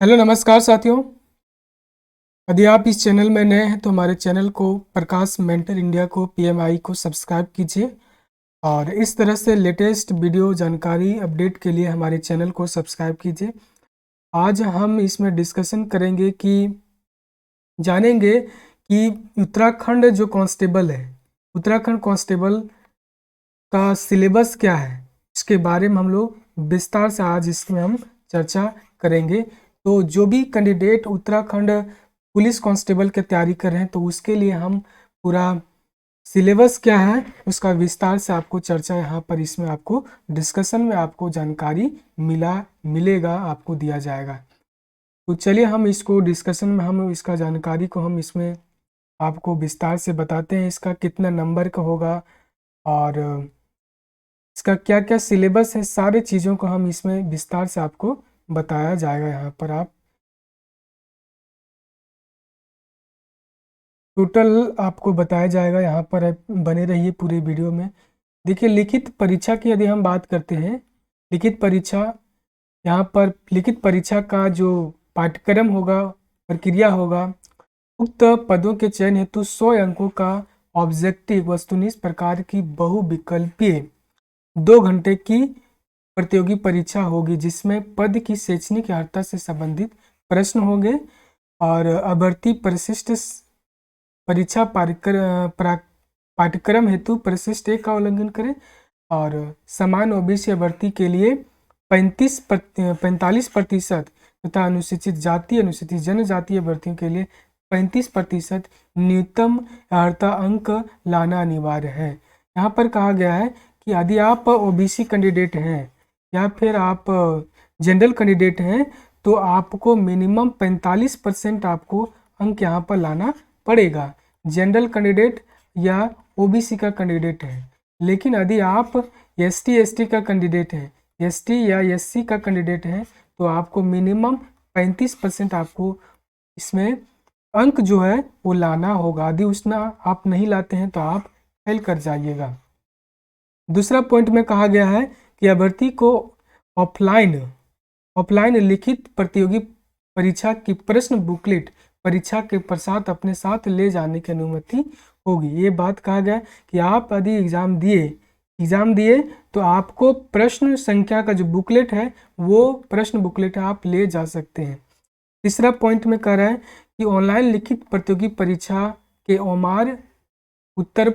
Hello नमस्कार साथियों। यदि आप इस चैनल में नए हैं तो हमारे चैनल को प्रकाश मेंटर इंडिया को पीएमआई को सब्सक्राइब कीजिए और इस तरह से लेटेस्ट वीडियो जानकारी अपडेट के लिए हमारे चैनल को सब्सक्राइब कीजिए। आज हम इसमें डिस्कशन करेंगे कि जानेंगे कि उत्तराखंड जो कांस्टेबल है, उत्तराखंड कांस्टेबल का सिलेबस क्या है, इसके बारे में हम लोग विस्तार से आज इसमें हम चर्चा करेंगे। तो जो भी कैंडिडेट उत्तराखंड पुलिस कांस्टेबल की तैयारी कर रहे हैं तो उसके लिए हम पूरा सिलेबस क्या है उसका विस्तार से आपको चर्चा यहाँ पर इसमें आपको डिस्कशन में आपको जानकारी मिलेगा, आपको दिया जाएगा। तो चलिए हम इसको डिस्कशन में हम इसका जानकारी को हम इसमें आपको विस्तार से बताते हैं। इसका कितना नंबर का होगा और इसका क्या क्या सिलेबस है, सारे चीज़ों को हम इसमें विस्तार से आपको बताया जाएगा। यहाँ पर आप टोटल आपको बताया जाएगा, यहाँ पर बने रहिए पूरे वीडियो में। देखिए, लिखित परीक्षा की यदि हम बात करते हैं, लिखित परीक्षा, यहाँ पर लिखित परीक्षा का जो पाठ्यक्रम होगा, प्रक्रिया होगा, उक्त पदों के चयन हेतु 100 अंकों का ऑब्जेक्टिव वस्तुनिष्ठ प्रकार की बहुविकल्पीय 2 घंटे की प्रतियोगी परीक्षा होगी, जिसमें पद की शैक्षणिक अर्हता से संबंधित प्रश्न होंगे और अभ्यर्थी परिशिष्ट परीक्षा पाठ्यक्रम हेतु परिशिष्ट 1 का उल्लंघन करें और समान ओबीसी अभ्यर्थी के लिए 45% तथा अनुसूचित जाति अनुसूचित जनजातीय अभ्यर्थियों के लिए 35% न्यूनतम अर्हता अंक लाना अनिवार्य है। यहाँ पर कहा गया है कि यदि आप ओबीसी कैंडिडेट हैं या फिर आप जनरल कैंडिडेट हैं तो आपको मिनिमम 45% आपको अंक यहाँ पर लाना पड़ेगा, जनरल कैंडिडेट या ओबीसी का कैंडिडेट है। लेकिन यदि आप एसटी का कैंडिडेट है, एसटी या एससी का कैंडिडेट है तो आपको मिनिमम 35% आपको इसमें अंक जो है वो लाना होगा। यदि उसना आप नहीं लाते हैं तो आप फेल कर जाइएगा। दूसरा पॉइंट में कहा गया है कि अभ्यर्थी को ऑफलाइन लिखित प्रतियोगी परीक्षा की प्रश्न बुकलेट परीक्षा के पश्चात अपने साथ ले जाने की अनुमति होगी। ये बात कहा गया कि आप यदि एग्ज़ाम दिए तो आपको प्रश्न संख्या का जो बुकलेट है वो प्रश्न बुकलेट आप ले जा सकते हैं। तीसरा पॉइंट में कह रहा है कि ऑनलाइन लिखित प्रतियोगी परीक्षा के ओमार उत्तर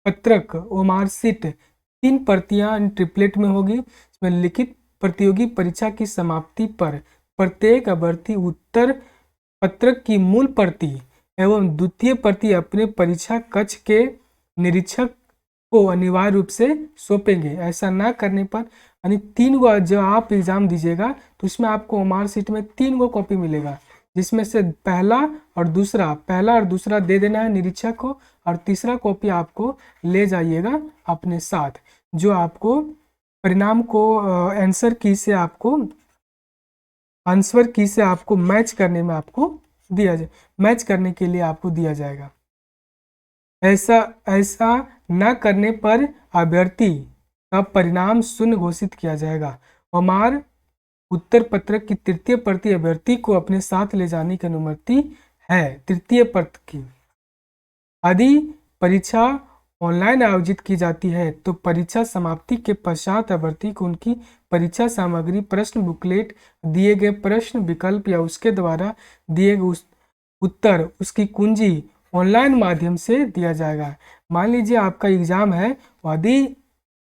पत्रक ओमार सीट 3 प्रतियां ट्रिपलेट में होगी। इसमें लिखित प्रतियोगी परीक्षा की समाप्ति पर प्रत्येक अभ्यर्थी उत्तर पत्रक की मूल प्रति एवं द्वितीय प्रति अपने परीक्षा कक्ष के निरीक्षक को अनिवार्य रूप से सौंपेंगे। ऐसा ना करने पर यानी 3 गो जो आप एग्जाम दीजिएगा तो उसमें आपको ओमार सीट में 3 गो कॉपी मिलेगा, जिसमें से पहला और दूसरा दे देना है निरीक्षक को और तीसरा कॉपी आपको ले जाइएगा अपने साथ, जो आपको परिणाम को आंसर की से आपको मैच करने में आपको मैच करने के लिए आपको दिया जाएगा। ऐसा न करने पर अभ्यर्थी का परिणाम शून्य घोषित किया जाएगा। हमार उत्तर पत्रक की तृतीय प्रति अभ्यर्थी को अपने साथ ले जाने की अनुमति है। तृतीय प्रति की यदि परीक्षा ऑनलाइन आयोजित की जाती है तो परीक्षा समाप्ति के पश्चात अभ्यर्थी को उनकी परीक्षा सामग्री, प्रश्न बुकलेट, दिए गए प्रश्न विकल्प या उसके द्वारा दिए गए उत्तर, उसकी कुंजी ऑनलाइन माध्यम से दिया जाएगा। मान लीजिए आपका एग्जाम है, यदि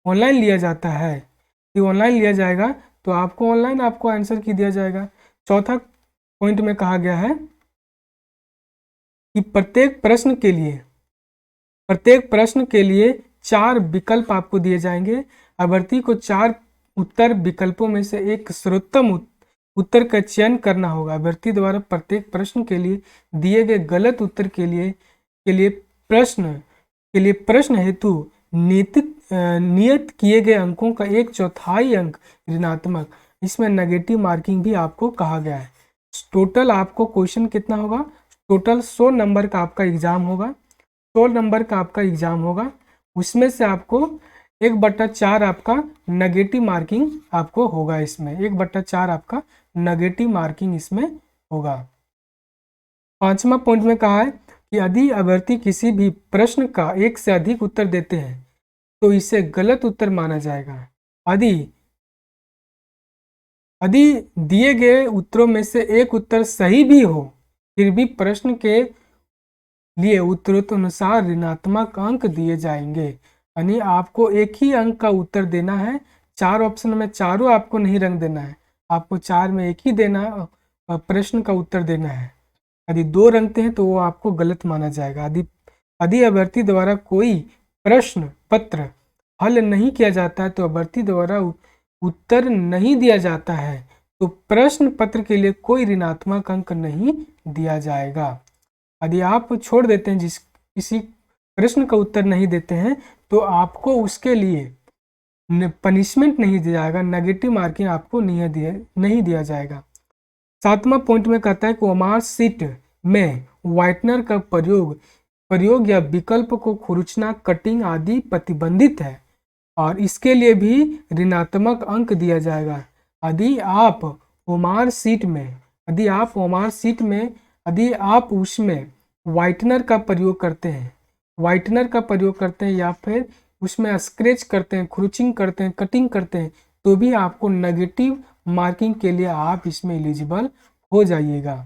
ऑनलाइन लिया जाता है, यदि ऑनलाइन लिया जाएगा तो आपको ऑनलाइन आपको आंसर की दिया जाएगा। चौथा पॉइंट में कहा गया है कि प्रत्येक प्रश्न के लिए 4 विकल्प आपको दिए जाएंगे। अभ्यर्थी को 4 उत्तर विकल्पों में से एक सर्वोत्तम उत्तर का चयन करना होगा। अभ्यर्थी द्वारा प्रत्येक प्रश्न के लिए दिए गए गलत उत्तर के लिए प्रश्न हेतु नियत किए गए अंकों का 1/4 अंक ऋणात्मक, इसमें नेगेटिव मार्किंग भी आपको कहा गया है। टोटल आपको क्वेश्चन कितना होगा? टोटल 100 नंबर का आपका एग्जाम होगा। 100 नंबर का आपका एग्जाम होगा, उसमें से आपको 1/4 आपका नेगेटिव मार्किंग आपको होगा इसमें, 1/4 आपका नेगेटिव मार्किंग इसमें होगा। 5वां पॉइंट में कहा है कि यदि अभ्यर्थी किसी भी प्रश्न का एक से अधिक उत्तर देते हैं तो इसे गलत उत्तर माना जाएगा। यदि यदि दिए गए उत्तरों में से एक उत्तर सही भी हो फिर भी प्रश्न के लिए उत्तरोत्तर ऋणात्मक अंक दिए जाएंगे। यानी आपको एक ही अंक का उत्तर देना है, 4 ऑप्शन में चारों आपको नहीं रंग देना है, आपको 4 में एक ही देना प्रश्न का उत्तर देना है। यदि 2 रंगते हैं तो वो आपको गलत माना जाएगा। यदि अभ्यर्थी द्वारा कोई प्रश्न पत्र हल नहीं किया जाता है तो अभ्यर्थी द्वारा उत्तर नहीं दिया जाता है तो प्रश्न पत्र के लिए कोई ऋणात्मक अंक नहीं दिया जाएगा। यदि आप छोड़ देते हैं किसी प्रश्न का उत्तर नहीं देते हैं तो आपको उसके लिए पनिशमेंट नहीं दिया जाएगा, नेगेटिव मार्किंग आपको नहीं दिया जाएगा। 7वां पॉइंट में कहता है कि ओमार सीट में व्हाइटनर का प्रयोग या विकल्प को खुरचना, कटिंग आदि प्रतिबंधित है और इसके लिए भी ऋणात्मक अंक दिया जाएगा। यदि आप ओमार सीट में यदि आप उसमें व्हाइटनर का प्रयोग करते हैं या फिर उसमें स्क्रैच करते हैं, खुरचिंग करते हैं, कटिंग करते हैं तो भी आपको नेगेटिव मार्किंग के लिए आप इसमें एलिजिबल हो जाइएगा।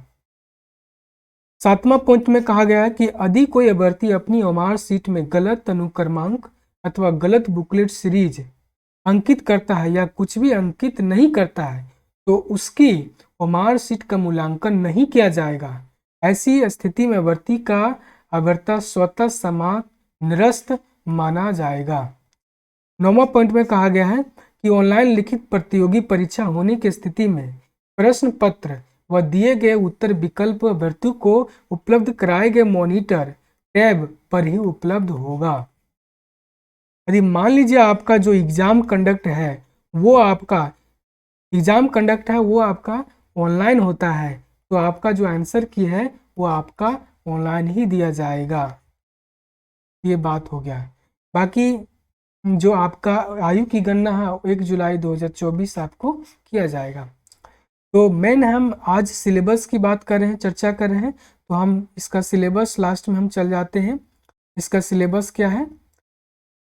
7वां पॉइंट में कहा गया है कि यदि कोई अभ्यर्थी अपनी ओमार सीट में गलत अनुक्रमांक अथवा गलत बुकलेट सीरीज अंकित करता है या कुछ भी अंकित नहीं करता है तो उसकी ओमार सीट का मूल्यांकन नहीं किया जाएगा। ऐसी स्थिति में अभ्यर्थी स्वतः निरस्त माना जाएगा। 9वां पॉइंट में कहा गया है कि ऑनलाइन लिखित प्रतियोगी परीक्षा होने की स्थिति में प्रश्न पत्र व दिए गए उत्तर विकल्प अभ्यर्थी को उपलब्ध कराए गए मॉनिटर टैब पर ही उपलब्ध होगा। यदि मान लीजिए आपका जो एग्जाम कंडक्ट है वो आपका ऑनलाइन होता है तो आपका जो आंसर की है वो आपका ऑनलाइन ही दिया जाएगा। ये बात हो गया। बाकी जो आपका आयु की गणना है 1 जुलाई 2024 आपको किया जाएगा। तो मेन हम आज सिलेबस की बात कर रहे हैं, चर्चा कर रहे हैं, तो हम इसका सिलेबस लास्ट में हम चल जाते हैं। इसका सिलेबस क्या है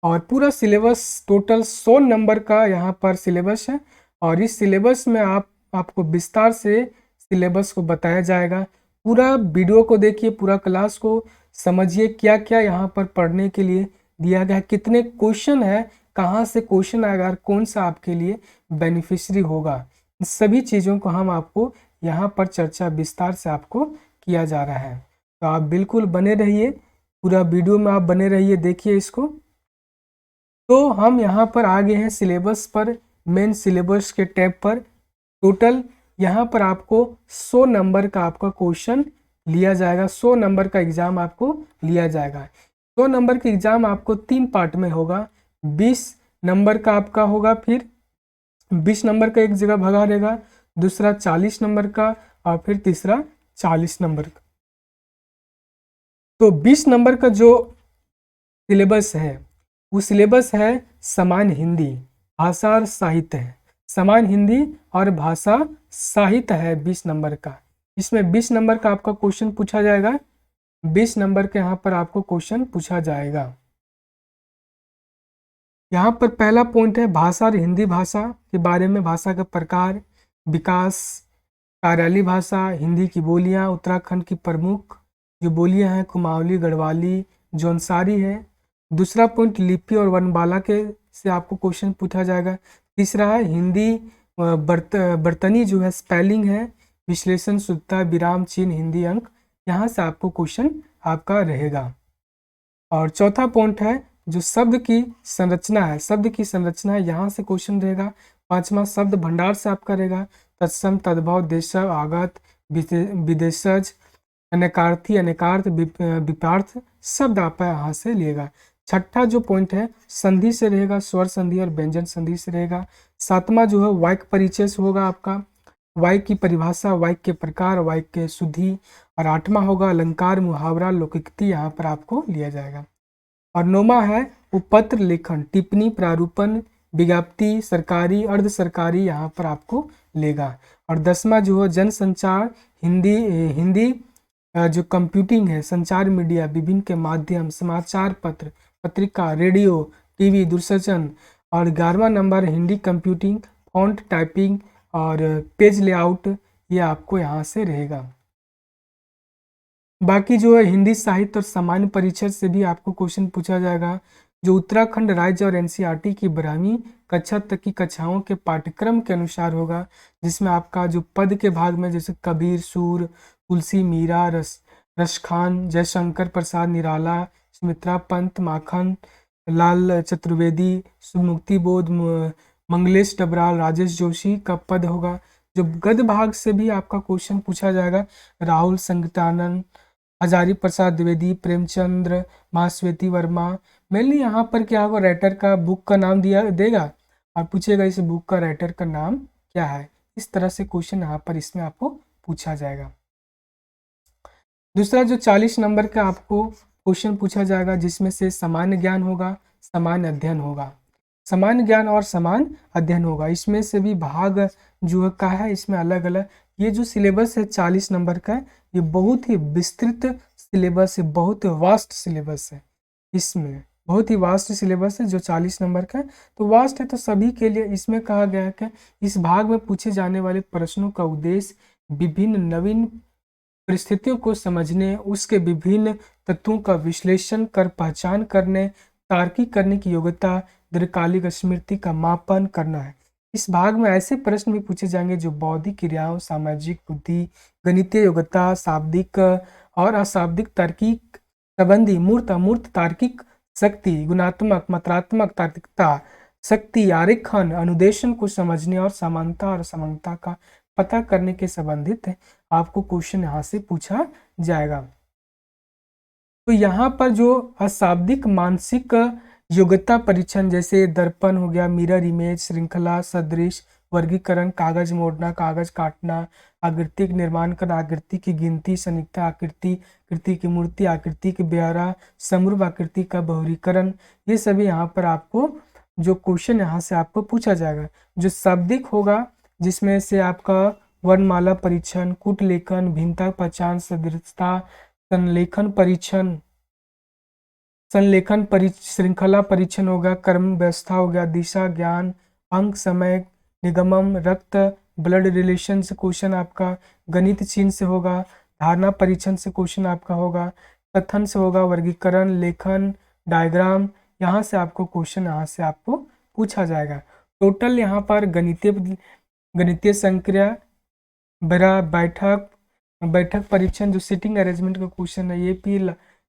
और पूरा सिलेबस टोटल 100 नंबर का यहाँ पर सिलेबस है और इस सिलेबस में आपको विस्तार से सिलेबस को बताया जाएगा। पूरा वीडियो को देखिए, पूरा क्लास को समझिए, क्या क्या यहाँ पर पढ़ने के लिए दिया गया है, कितने क्वेश्चन है, कहाँ से क्वेश्चन आएगा और कौन सा आपके लिए बेनिफिशियरी होगा, इन सभी चीज़ों को हम आपको यहाँ पर चर्चा विस्तार से आपको किया जा रहा है। तो आप बिल्कुल बने रहिए, पूरा वीडियो में आप बने रहिए, देखिए इसको। तो हम यहाँ पर आ गए हैं सिलेबस पर, मेन सिलेबस के टैब पर। टोटल यहाँ पर आपको 100 नंबर का आपका क्वेश्चन लिया जाएगा, 100 नंबर का एग्जाम आपको लिया जाएगा। 100 नंबर का एग्जाम आपको 3 पार्ट में होगा, 20 नंबर का आपका होगा, फिर 20 नंबर का एक जगह भगा रहेगा, दूसरा 40 नंबर का और फिर तीसरा 40 नंबर का। तो 20 नंबर का जो सिलेबस है वो सिलेबस है सामान्य हिंदी, भाषा और साहित्य है। सामान्य हिंदी और भाषा साहित्य है 20 नंबर का। इसमें 20 नंबर का आपका क्वेश्चन पूछा जाएगा, 20 नंबर के यहाँ पर आपको क्वेश्चन पूछा जाएगा। यहाँ पर पहला पॉइंट है भाषा और हिंदी भाषा के बारे में, भाषा का प्रकार, विकास, कार्यालय भाषा, हिंदी की बोलियाँ, उत्तराखंड की प्रमुख जो बोलियाँ हैं कुमाऊली, गढ़वाली, जौनसारी है। दूसरा पॉइंट लिपि और वर्णमाला के से आपको क्वेश्चन पूछा जाएगा। तीसरा है हिंदी बर्तनी जो है स्पेलिंग है, विश्लेषण, शुद्धता, विराम चिन्ह, हिंदी अंक, यहाँ से आपको क्वेश्चन आपका रहेगा। और चौथा पॉइंट है जो शब्द की संरचना है, शब्द की संरचना है, यहाँ से क्वेश्चन रहेगा। पांचवा शब्द भंडार से आपका रहेगा, तत्सम, तद्भव, देशज, आगत, विदेशज, अनेकार्थी, अनेकार्थ, विपार्थ शब्द आप यहाँ से लिएगा। छठा जो पॉइंट है संधि से रहेगा, स्वर संधि और व्यंजन संधि से रहेगा। सातवां जो है वाक्य परिचय से होगा आपका, वाक्य की परिभाषा, वाक्य के प्रकार, वाक्य के शुद्धि। और आठवां होगा अलंकार, मुहावरा, लोकोक्ति, यहाँ पर आपको लिया जाएगा। और नौवां है उपपत्र लेखन, टिप्पणी, प्रारूपण, विज्ञप्ति, सरकारी, अर्ध सरकारी यहाँ पर आपको लेगा। और 10वां जो है जनसंचार, हिंदी हिंदी जो कंप्यूटिंग है, संचार मीडिया, विभिन्न के माध्यम, समाचार पत्र, पत्रिका, रेडियो, टीवी, दूरदर्शन। और 11वां नंबर हिंदी कंप्यूटिंग, फॉन्ट टाइपिंग और पेज लेआउट, ये आपको यहाँ से रहेगा। बाकी जो है हिंदी साहित्य और सामान्य परिचय से भी आपको क्वेश्चन पूछा जाएगा, जो उत्तराखंड राज्य और एनसीईआरटी की 12वीं कक्षा तक की कक्षाओं के पाठ्यक्रम के अनुसार होगा, जिसमें आपका जो पद के भाग में जैसे कबीर, सूर, तुलसी, मीरा, रसखान, जयशंकर प्रसाद निराला, सुमित्रा पंत, माखन लाल चतुर्वेदी, सुमुक्ति बोध, मंगलेश डबराल, राजेश जोशी का पद होगा। जो गद्य भाग से भी आपका क्वेश्चन पूछा जाएगा, राहुल संगीतानंद, हजारी प्रसाद द्विवेदी, प्रेमचंद्र, महाश्वेती वर्मा। मेनली यहाँ पर क्या होगा, राइटर का बुक का नाम दिया देगा और पूछेगा इस बुक का राइटर का नाम क्या है। इस तरह से क्वेश्चन यहाँ पर इसमें आपको पूछा जाएगा। दूसरा जो 40 नंबर का आपको क्वेश्चन पूछा जाएगा, जिसमें से सामान्य ज्ञान होगा, सामान्य अध्ययन होगा, सामान्य ज्ञान और सामान्य अध्ययन होगा। इसमें से भी भाग जो का है, इसमें अलग अलग ये जो सिलेबस है 40 नंबर का, ये बहुत ही विस्तृत सिलेबस है, बहुत वास्ट सिलेबस है। इसमें बहुत ही वास्ट सिलेबस है जो 40 नंबर का है। तो वास्ट है तो सभी के लिए इसमें कहा गया है कि इस भाग में पूछे जाने वाले प्रश्नों का उद्देश्य विभिन्न नवीन परिस्थितियों को समझने, उसके विभिन्न तत्वों का विश्लेषण कर पहचान करने, तार्किक करने की योग्यता, दीर्घकालिक स्मृति का मापन करना है। इस भाग में ऐसे प्रश्न भी पूछे जाएंगे जो बौद्धिक क्रियाओं, सामाजिक बुद्धि, गणितीय योग्यता, शाब्दिक और अशाब्दिक तार्किक संबंधी मूर्त अमूर्त तार्किक शक्ति, गुणात्मक मात्रात्मक तार्किकता शक्ति, आरेखन, अनुदेशन को समझने और समानता और समानता का पता करने के संबंधित आपको क्वेश्चन यहाँ से पूछा जाएगा। तो यहाँ पर जो अशाब्दिक मानसिक योग्यता परीक्षण जैसे दर्पण हो गया, मिरर इमेज, श्रृंखला, सदृश, वर्गीकरण, कागज मोड़ना, कागज काटना, आकृति के निर्माण करना, आकृति की गिनती, संयुक्ता आकृति, कृति की मूर्ति, आकृति के ब्यौरा, समरूप आकृति का बहुरीकरण, ये सभी यहाँ पर आपको जो क्वेश्चन यहाँ से आपको पूछा जाएगा। जो शाब्दिक होगा जिसमें से आपका वर्णमाला परीक्षण, कूट लेखन, भिन्नता पहचान, सदृशता, संलेखन परीक्षण, श्रृंखला परीक्षण होगा, कर्म व्यवस्था हो गया, दिशा ज्ञान, अंक समय निगमन, रक्त ब्लड रिलेशन से क्वेश्चन आपका, गणित चिन्ह से होगा, धारणा परीक्षण से क्वेश्चन आपका होगा, कथन से होगा, वर्गीकरण, लेखन, डायग्राम, यहाँ से आपको क्वेश्चन यहाँ से आपको पूछा जाएगा। टोटल यहाँ पर गणितीय संक्रिया, बैठक परीक्षण जो सिटिंग अरेंजमेंट का क्वेश्चन है, ये भी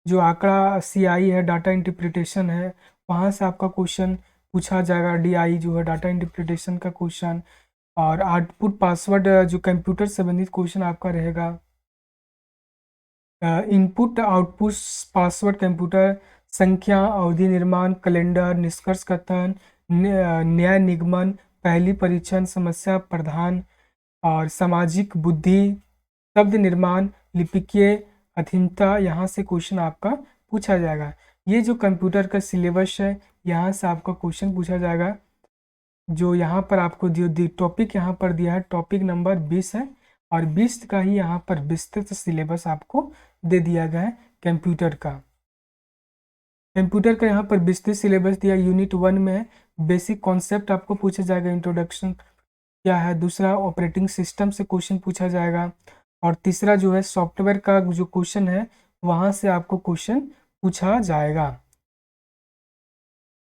जो आंकड़ा CI है, डाटा इंटरप्रिटेशन है, वहाँ से आपका क्वेश्चन पूछा जाएगा। DI जो है डाटा इंटरप्रिटेशन का क्वेश्चन, और आउटपुट पासवर्ड जो कंप्यूटर संबंधित क्वेश्चन आपका रहेगा। इनपुट आउटपुट पासवर्ड कंप्यूटर, संख्या, अवधि निर्माण, कैलेंडर, निष्कर्ष कथन, न्याय निगमन, पहली परीक्षण, समस्या प्रधान और सामाजिक बुद्धि, शब्द निर्माण, लिपिकीय अधीनता, यहाँ से क्वेश्चन आपका पूछा जाएगा। ये जो कंप्यूटर का सिलेबस है, यहाँ से आपका क्वेश्चन पूछा जाएगा। जो यहाँ पर आपको जो टॉपिक यहाँ पर दिया है, टॉपिक नंबर 20 है, और 20 का ही यहाँ पर विस्तृत सिलेबस आपको दे दिया गया है कंप्यूटर का। कंप्यूटर का यहाँ पर विस्तृत सिलेबस दिया, यूनिट 1 में बेसिक कॉन्सेप्ट आपको पूछा जाएगा, इंट्रोडक्शन क्या है। दूसरा ऑपरेटिंग सिस्टम से क्वेश्चन पूछा जाएगा, और तीसरा जो है सॉफ्टवेयर का जो क्वेश्चन है, वहाँ से आपको क्वेश्चन पूछा जाएगा,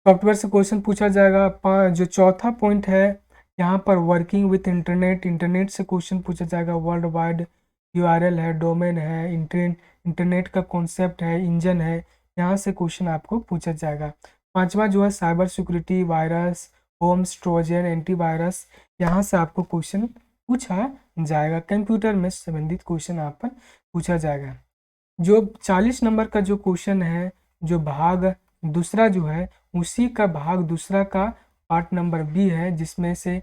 सॉफ्टवेयर से क्वेश्चन पूछा जाएगा। जो चौथा पॉइंट है यहाँ पर वर्किंग विथ इंटरनेट से क्वेश्चन पूछा जाएगा। वर्ल्ड वाइड URL है, डोमेन है, इंटरनेट का कॉन्सेप्ट है, इंजन है, यहाँ से क्वेश्चन आपको पूछा जाएगा। पांचवा जो है cyber security, virus, worms, trojan, antivirus, यहाँ से आपको क्वेश्चन पूछा जाएगा। कंप्यूटर में संबंधित क्वेश्चन यहाँ पर पूछा जाएगा। जो 40 नंबर का जो क्वेश्चन है, जो भाग दूसरा जो है, उसी का भाग दूसरा का पार्ट नंबर B है, जिसमें से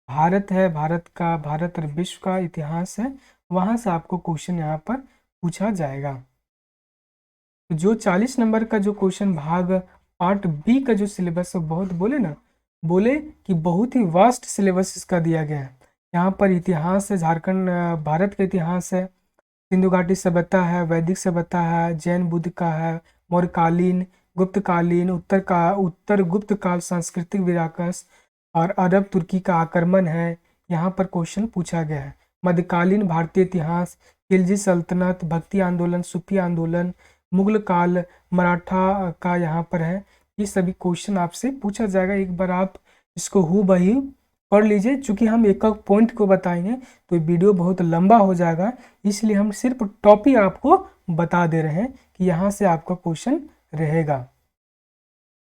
भारत है, भारत और विश्व का इतिहास है, वहाँ से आपको क्वेश्चन यहाँ पर पूछा जाएगा। जो 40 नंबर का जो क्वेश्चन भाग पार्ट बी का जो सिलेबस है बहुत बोले कि बहुत ही वास्ट सिलेबस इसका दिया गया है। यहाँ पर इतिहास है, झारखंड भारत का इतिहास है, सिंधु घाटी सभ्यता है, वैदिक सभ्यता है, जैन बुद्ध का है, मौर्यकालीन, गुप्तकालीन, उत्तर गुप्त काल, सांस्कृतिक विरासत और अरब तुर्की का आक्रमण है, यहाँ पर क्वेश्चन पूछा गया है। मध्यकालीन भारतीय इतिहास, खिलजी सल्तनत, भक्ति आंदोलन, सूफी आंदोलन, मुगल काल, मराठा का यहाँ पर है। ये सभी क्वेश्चन आपसे पूछा जाएगा। एक बार आप इसको हूबहू पढ़ लीजिए। चूंकि हम एक एक पॉइंट को बताएंगे तो वीडियो बहुत लंबा हो जाएगा, इसलिए हम सिर्फ टॉपिक आपको बता दे रहे हैं कि यहाँ से आपका क्वेश्चन रहेगा।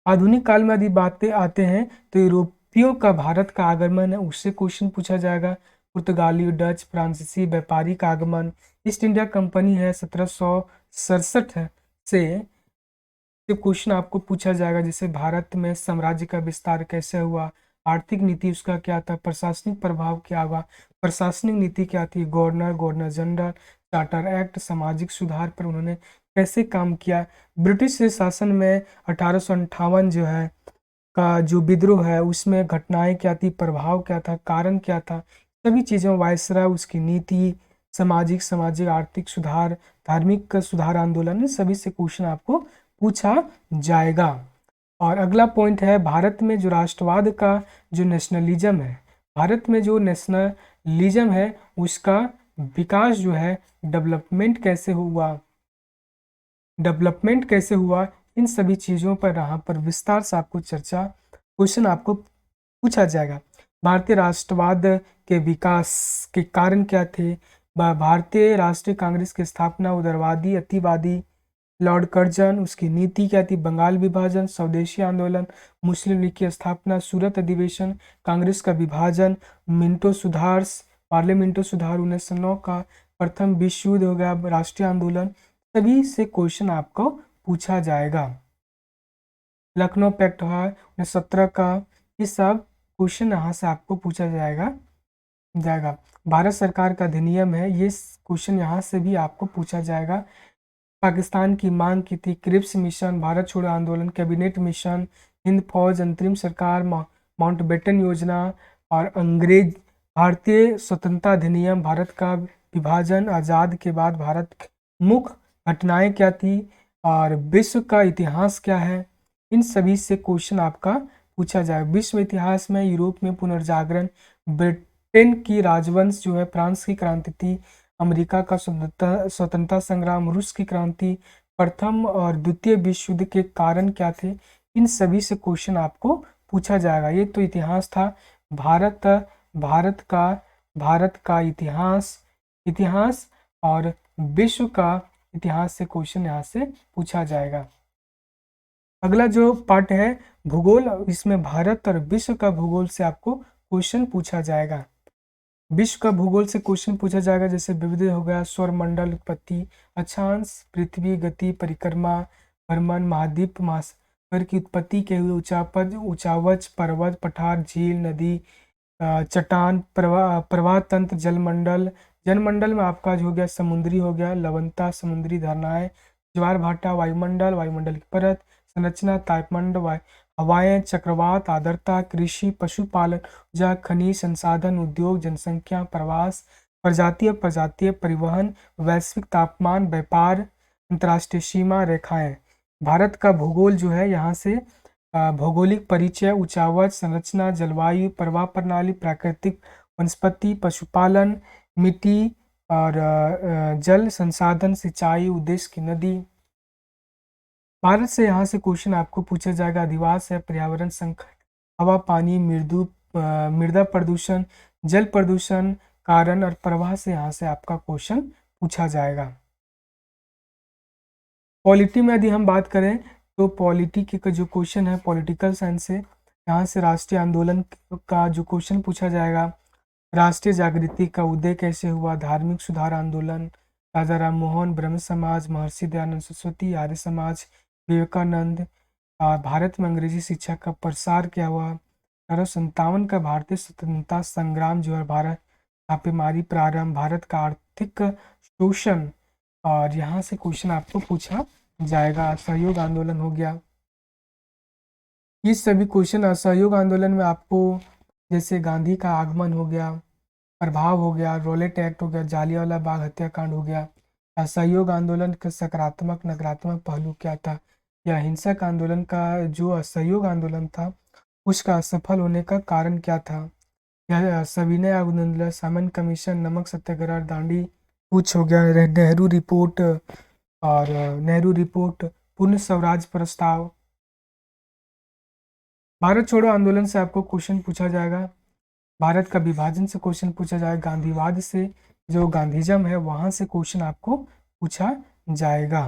आधुनिक काल में यदि बातें आते हैं तो यूरोपियों का भारत का आगमन है, उससे क्वेश्चन पूछा जाएगा। पुर्तगाली, डच, फ्रांसीसी व्यापारी का आगमन, ईस्ट इंडिया कंपनी है 1767 से क्वेश्चन आपको पूछा जाएगा। जैसे भारत में साम्राज्य का विस्तार कैसे हुआ, आर्थिक नीति उसका क्या था, प्रशासनिक प्रभाव क्या हुआ, प्रशासनिक नीति क्या थी, गवर्नर जनरल, चार्टर एक्ट, सामाजिक सुधार पर उन्होंने कैसे काम किया, ब्रिटिश शासन में 1858 जो है का जो विद्रोह है उसमें घटनाएं क्या थी, प्रभाव क्या था, कारण क्या था, सभी चीज़ों, वायसराय, उसकी नीति, सामाजिक आर्थिक सुधार, धार्मिक सुधार आंदोलन, इन सभी से क्वेश्चन आपको पूछा जाएगा। और अगला पॉइंट है भारत में जो राष्ट्रवाद का जो नेशनलिज्म है, भारत में जो नेशनलिज्म है उसका विकास जो है, डेवलपमेंट कैसे हुआ, इन सभी चीज़ों पर यहाँ पर विस्तार से आपको क्वेश्चन आपको पूछा जाएगा। भारतीय राष्ट्रवाद के विकास के कारण क्या थे, भारतीय राष्ट्रीय कांग्रेस की स्थापना, उदारवादी, अतिवादी, लॉर्ड कर्जन, उसकी नीति क्या थी, बंगाल विभाजन, स्वदेशी आंदोलन, मुस्लिम लीग की स्थापना, सूरत अधिवेशन, कांग्रेस का विभाजन, पार्लियामेंटो सुधार 1909 का, प्रथम विश्व युद्ध हो गया, राष्ट्रीय आंदोलन, सभी से क्वेश्चन आपको पूछा जाएगा। लखनऊ पैक्ट है 1917 का, ये सब क्वेश्चन यहाँ से आपको पूछा जाएगा। भारत सरकार का अधिनियम है, ये क्वेश्चन यहाँ से भी आपको पूछा जाएगा। पाकिस्तान की मांग की थी, क्रिप्स मिशन, भारत छोड़ो आंदोलन, कैबिनेट मिशन, हिंद फौज, अंतरिम सरकार, माउंटबेटन योजना और अंग्रेज, भारतीय स्वतंत्रता अधिनियम, भारत का विभाजन, आज़ाद के बाद भारत मुख्य घटनाएं क्या थी और विश्व का इतिहास क्या है, इन सभी से क्वेश्चन आपका पूछा जाए। विश्व इतिहास में यूरोप में पुनर्जागरण, ब्रिटेन की राजवंश जो है, फ्रांस की क्रांति थी, अमेरिका का स्वतंत्रता संग्राम, रूस की क्रांति, प्रथम और द्वितीय विश्व युद्ध के कारण क्या थे, इन सभी से क्वेश्चन आपको पूछा जाएगा। ये तो इतिहास था। भारत का इतिहास और विश्व का इतिहास से क्वेश्चन यहाँ से पूछा जाएगा। अगला जो पार्ट है भूगोल, इसमें भारत और विश्व का भूगोल से आपको क्वेश्चन पूछा जाएगा। विश्व का भूगोल से क्वेश्चन पूछा जाएगा, जैसे विविध हो गया, सौरमंडल, उत्पत्ति, अक्षांश, पृथ्वी, गति, परिक्रमा, भ्रमण, महाद्वीप, महासागर की उत्पत्ति के हुए, उचावच, पर्वत, पठार, झील, नदी, चट्टान, प्रवाह तंत्र, जलमंडल में आपका जो हो गया समुद्री हो गया, लवणता, समुद्री धारणाएं, ज्वार भाटा, वायुमंडल की परत, संरचना, तापमंड, हवाएं, चक्रवात, आर्द्रता, कृषि, पशुपालन, ऊर्जा, खनिज संसाधन, उद्योग, जनसंख्या, प्रवास, प्रजातीय परिवहन, वैश्विक तापमान, व्यापार, अंतर्राष्ट्रीय सीमा रेखाएं। भारत का भूगोल जो है, यहाँ से भौगोलिक परिचय, उचावच, संरचना, जलवायु, प्रवाह प्रणाली, प्राकृतिक वनस्पति, पशुपालन, मिट्टी और जल संसाधन, सिंचाई, उद्देश्य की नदी। भारत से यहाँ से क्वेश्चन आपको पूछा जाएगा। अधिवास है, पर्यावरण संकट, हवा पानी, मृदा प्रदूषण, जल प्रदूषण, कारण और प्रवाह से यहाँ से आपका क्वेश्चन पूछा जाएगा। पॉलिटी में यदि हम बात करें तो पॉलिटी का जो क्वेश्चन है, पॉलिटिकल साइंस से यहाँ से राष्ट्रीय आंदोलन का जो क्वेश्चन पूछा जाएगा। राष्ट्रीय जागृति का उदय कैसे हुआ, धार्मिक सुधार आंदोलन, राजा राम मोहन, ब्रह्म समाज, महर्षि दयानंद सरस्वती, आर्य समाज, विवेकानंद, भारत में अंग्रेजी शिक्षा का प्रसार क्या हुआ, 1857 का भारतीय स्वतंत्रता संग्राम जो है, भारत छापेमारी प्रारंभ, भारत का आर्थिक शोषण, और यहाँ से क्वेश्चन आपको पूछा जाएगा। असहयोग आंदोलन हो गया। ये सभी क्वेश्चन असहयोग आंदोलन में आपको, जैसे गांधी का आगमन हो गया, प्रभाव हो गया, रॉलेट एक्ट हो गया, जालियांवाला बाग हत्याकांड हो गया, असहयोग आंदोलन का सकारात्मक नकारात्मक पहलू क्या था, या हिंसक आंदोलन का जो असहयोग आंदोलन था उसका असफल होने का कारण क्या था, या सविनय आंदोलन, सामन कमीशन, नमक सत्याग्रह, दांडी कूच हो गया, नेहरू रिपोर्ट, और नेहरू रिपोर्ट, पूर्ण स्वराज प्रस्ताव, भारत छोड़ो आंदोलन से आपको क्वेश्चन पूछा जाएगा, भारत का विभाजन से क्वेश्चन पूछा जाएगा, गांधीवाद से जो गांधीज्म है वहां से क्वेश्चन आपको पूछा जाएगा,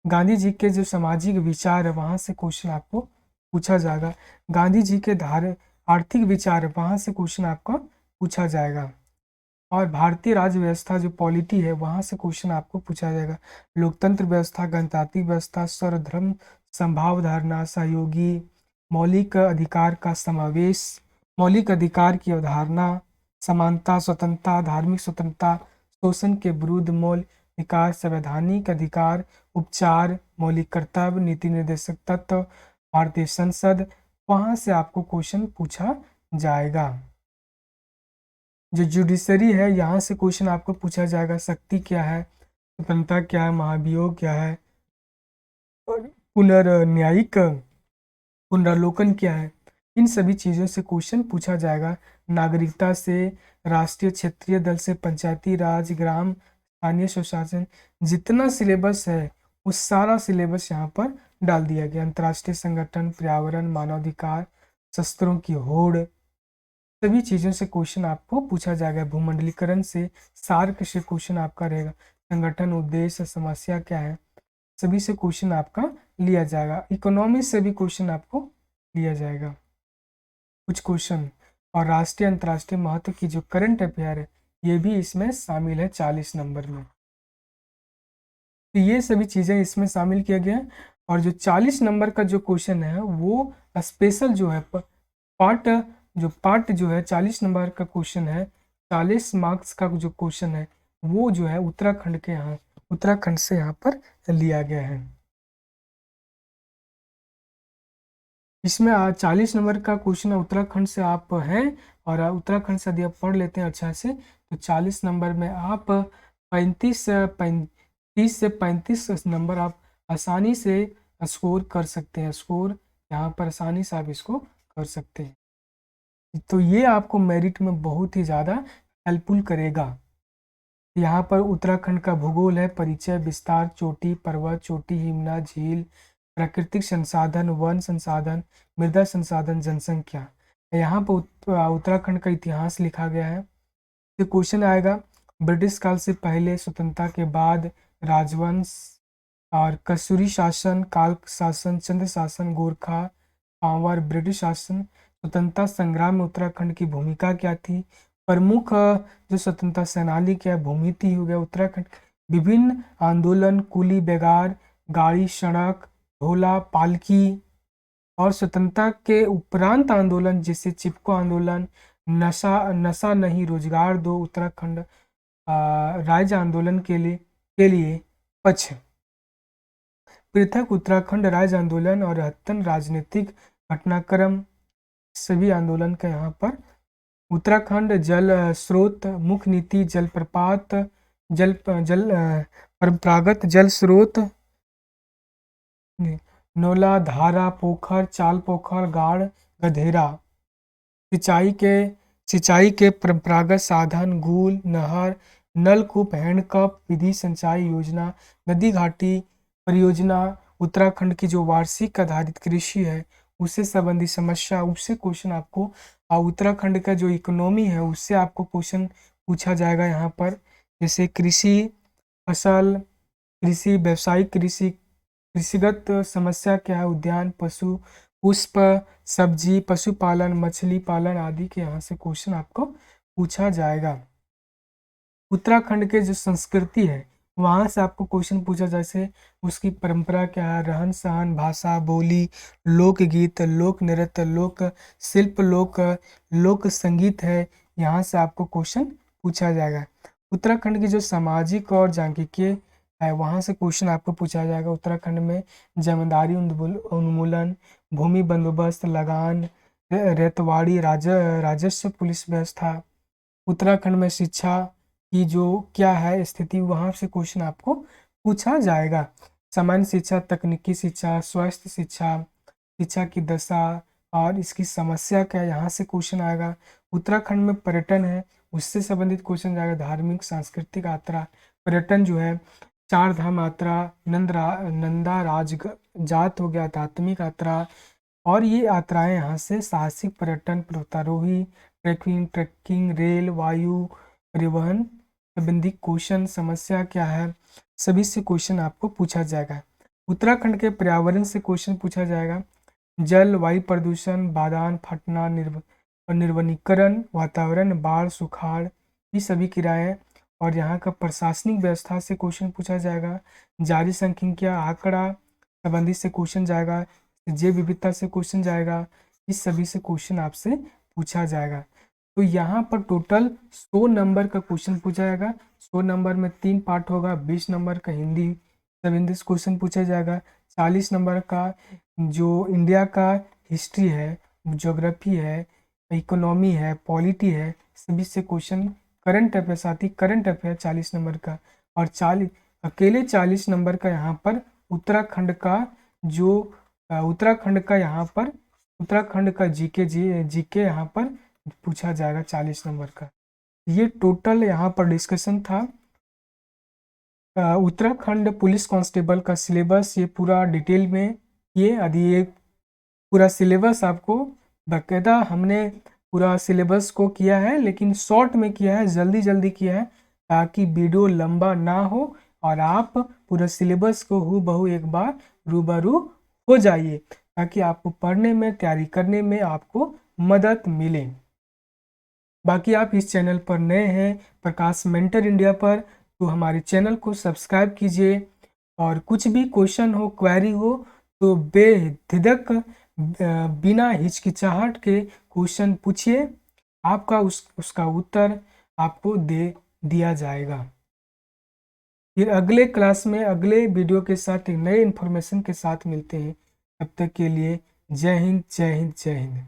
गांधी जी के जो सामाजिक विचार है वहां से क्वेश्चन आपको पूछा जाएगा, गांधी जी के आर्थिक विचार है वहां से क्वेश्चन आपका पूछा जाएगा, और भारतीय राज्य व्यवस्था जो पॉलिटी है वहां से क्वेश्चन आपको पूछा जाएगा, लोकतंत्र व्यवस्था, गणतांत्रिक व्यवस्था, सर्वधर्म संभाव धारणा, सहयोगी, मौलिक अधिकार का समावेश, मौलिक अधिकार की अवधारणा, समानता, स्वतंत्रता, धार्मिक स्वतंत्रता, शोषण के विरुद्ध मौल अधिकार, संवैधानिक अधिकार, उपचार, मौलिक कर्तव्य, नीति निर्देशक तत्व, भारतीय संसद, वहां से आपको क्वेश्चन पूछा जाएगा। जो जुडिशरी है यहाँ से क्वेश्चन आपको पूछा जाएगा, शक्ति क्या है, स्वतंत्रता क्या है, महाभियोग क्या है, और पुनर्न्यायिक पुनरावलोकन क्या है, इन सभी चीज़ों से क्वेश्चन पूछा जाएगा। नागरिकता से, राष्ट्रीय क्षेत्रीय दल से, पंचायती राज, ग्राम स्थानीय स्वशासन, जितना सिलेबस है उस सारा सिलेबस यहाँ पर डाल दिया गया। अंतर्राष्ट्रीय संगठन, पर्यावरण, मानवाधिकार, शस्त्रों की होड़, सभी चीज़ों से क्वेश्चन आपको पूछा जाएगा। भूमंडलीकरण से, सार्क से क्वेश्चन आपका रहेगा। संगठन, उद्देश्य, समस्या क्या है, सभी से क्वेश्चन आपका लिया जाएगा। इकोनॉमी से भी क्वेश्चन आपको लिया जाएगा कुछ क्वेश्चन, और राष्ट्रीय अंतर्राष्ट्रीय महत्व की जो करंट अफेयर है ये भी इसमें शामिल है 40 नंबर में। तो ये सभी चीज़ें इसमें शामिल किया गया है। और जो 40 नंबर का जो क्वेश्चन है वो स्पेशल जो है पार्ट जो है 40 नंबर का क्वेश्चन है, 40 मार्क्स का जो क्वेश्चन है वो जो है उत्तराखंड से यहाँ पर लिया गया है। इसमें 40 नंबर का क्वेश्चन उत्तराखंड से आप हैं, और उत्तराखंड से यदि आप पढ़ लेते हैं अच्छा से तो 40 नंबर में आप 30 से 35 नंबर आप आसानी से स्कोर कर सकते हैं। स्कोर यहाँ पर आसानी से आप इसको कर सकते हैं, तो ये आपको मेरिट में बहुत ही ज़्यादा हेल्पफुल करेगा। यहाँ पर उत्तराखंड का भूगोल है, परिचय, विस्तार, चोटी, पर्वत, चोटी, हिमना, झील, प्राकृतिक संसाधन, वन संसाधन, मृदा संसाधन, जनसंख्या। यहाँ पर उत्तराखंड का इतिहास लिखा गया है। तो क्वेश्चन आएगा, ब्रिटिश काल से पहले, स्वतंत्रता के बाद, राजवंश और कसूरी शासन, काल शासन, चंद्र शासन, गोरखा पावर, ब्रिटिश शासन, स्वतंत्रता संग्राम में उत्तराखंड की भूमिका क्या थी, प्रमुख जो स्वतंत्रता सेनानी क्या भूमिति हो गया उत्तराखंड, विभिन्न आंदोलन, कुली बेगार, गाड़ी सड़क, ढोला पालकी, और स्वतंत्रता के उपरांत आंदोलन जैसे चिपको आंदोलन, नशा नहीं रोजगार दो, उत्तराखंड राज्य आंदोलन के लिए पक्ष, पृथक उत्तराखंड राज्य आंदोलन और हत्तन राजनीतिक घटनाक्रम, सभी आंदोलन का यहाँ पर। उत्तराखंड जल स्रोत, मुख्य नीति, जलप्रपात, परंपरागत जल स्रोत, नोला, धारा, पोखर, चाल पोखर, गाढ़, गधेरा, सिंचाई के परंपरागत साधन, गूल, नहर, नलकूप, हैंडपंप विधि, सिंचाई योजना, नदी घाटी परियोजना, उत्तराखंड की जो वार्षिक आधारित कृषि है उससे संबंधित समस्या, उससे क्वेश्चन आपको, और उत्तराखंड का जो इकोनॉमी है उससे आपको क्वेश्चन पूछा जाएगा यहाँ पर, जैसे कृषि, फसल, कृषि, व्यावसायिक कृषि, कृषिगत समस्या क्या है, उद्यान, पशु, पुष्प, सब्जी, पशुपालन, मछली पालन आदि के यहाँ से क्वेश्चन आपको पूछा जाएगा। उत्तराखंड के जो संस्कृति है वहाँ से आपको क्वेश्चन पूछा, जैसे उसकी परंपरा क्या है, रहन सहन, भाषा, बोली, लोकगीत, लोक नृत्य, लोक शिल्प, लोक संगीत है, यहाँ से आपको क्वेश्चन पूछा जाएगा। उत्तराखंड की जो सामाजिक और सांख्यिकीय है, वहाँ से क्वेश्चन आपको पूछा जाएगा। उत्तराखंड में जमींदारी उन्मूलन, भूमि बंदोबस्त, लगान, रेतवाड़ी, राजस्व, पुलिस व्यवस्था। उत्तराखंड में शिक्षा की जो क्या है स्थिति, वहाँ से क्वेश्चन आपको पूछा जाएगा। सामान्य शिक्षा, तकनीकी शिक्षा, स्वास्थ्य शिक्षा, शिक्षा की दशा और इसकी समस्या क्या, यहाँ से क्वेश्चन आएगा। उत्तराखंड में पर्यटन है, उससे संबंधित क्वेश्चन जाएगा। धार्मिक सांस्कृतिक यात्रा, पर्यटन जो है, चार धाम यात्रा, नंदा राज जात हो गया, आध्यात्मिक यात्रा। और ये यात्राएं यहाँ से साहसिक पर्यटन, पर्वतारोही, ट्रैकिंग, रेल, वायु परिवहन संबंधी क्वेश्चन। समस्या क्या है, सभी से क्वेश्चन आपको पूछा जाएगा। उत्तराखंड के पर्यावरण से क्वेश्चन पूछा जाएगा। जल, वायु प्रदूषण, बादान फटना, निर्वनीकरण, वातावरण, बाढ़, सुखाड़, ये सभी क्रियाएं। और यहाँ का प्रशासनिक व्यवस्था से क्वेश्चन पूछा जाएगा। जारी संख्या, आंकड़ा संबंधी से क्वेश्चन जाएगा। जैव विविधता से क्वेश्चन जाएगा। इस सभी से क्वेश्चन आपसे पूछा जाएगा। तो यहाँ पर टोटल 100 नंबर का क्वेश्चन पूछा जाएगा। 100 नंबर में 3 पार्ट होगा। 20 नंबर का हिंदी संबंधित क्वेश्चन पूछा जाएगा। 40 नंबर का जो इंडिया का हिस्ट्री है, ज्योग्राफी है, इकोनॉमी है, पॉलिटी है, सभी से क्वेश्चन। करंट अफेयर, साथ ही करंट अफेयर 40 नंबर का। और 40 नंबर का यहाँ पर उत्तराखंड का जो उत्तराखंड का जीके यहाँ पर पूछा जाएगा 40 नंबर का। ये टोटल यहाँ पर डिस्कशन था। उत्तराखंड पुलिस कांस्टेबल का सिलेबस ये पूरा डिटेल में, ये पूरा सिलेबस आपको बाकायदा हमने पूरा सिलेबस को किया है, लेकिन शॉर्ट में किया है, जल्दी जल्दी किया है ताकि वीडियो लंबा ना हो और आप पूरा सिलेबस को हूबहू एक बार रूबरू हो जाइए, ताकि आपको पढ़ने में, तैयारी करने में आपको मदद मिले। बाकी आप इस चैनल पर नए हैं, प्रकाश मेंटर इंडिया पर, तो हमारे चैनल को सब्सक्राइब कीजिए। और कुछ भी क्वेश्चन हो, क्वेरी हो, तो बेझिझक बिना हिचकिचाहट के क्वेश्चन पूछिए। आपका उसका उत्तर आपको दे दिया जाएगा। फिर अगले क्लास में अगले वीडियो के साथ एक नए इन्फॉर्मेशन के साथ मिलते हैं। तब तक के लिए जय हिंद, जय हिंद, जय हिंद।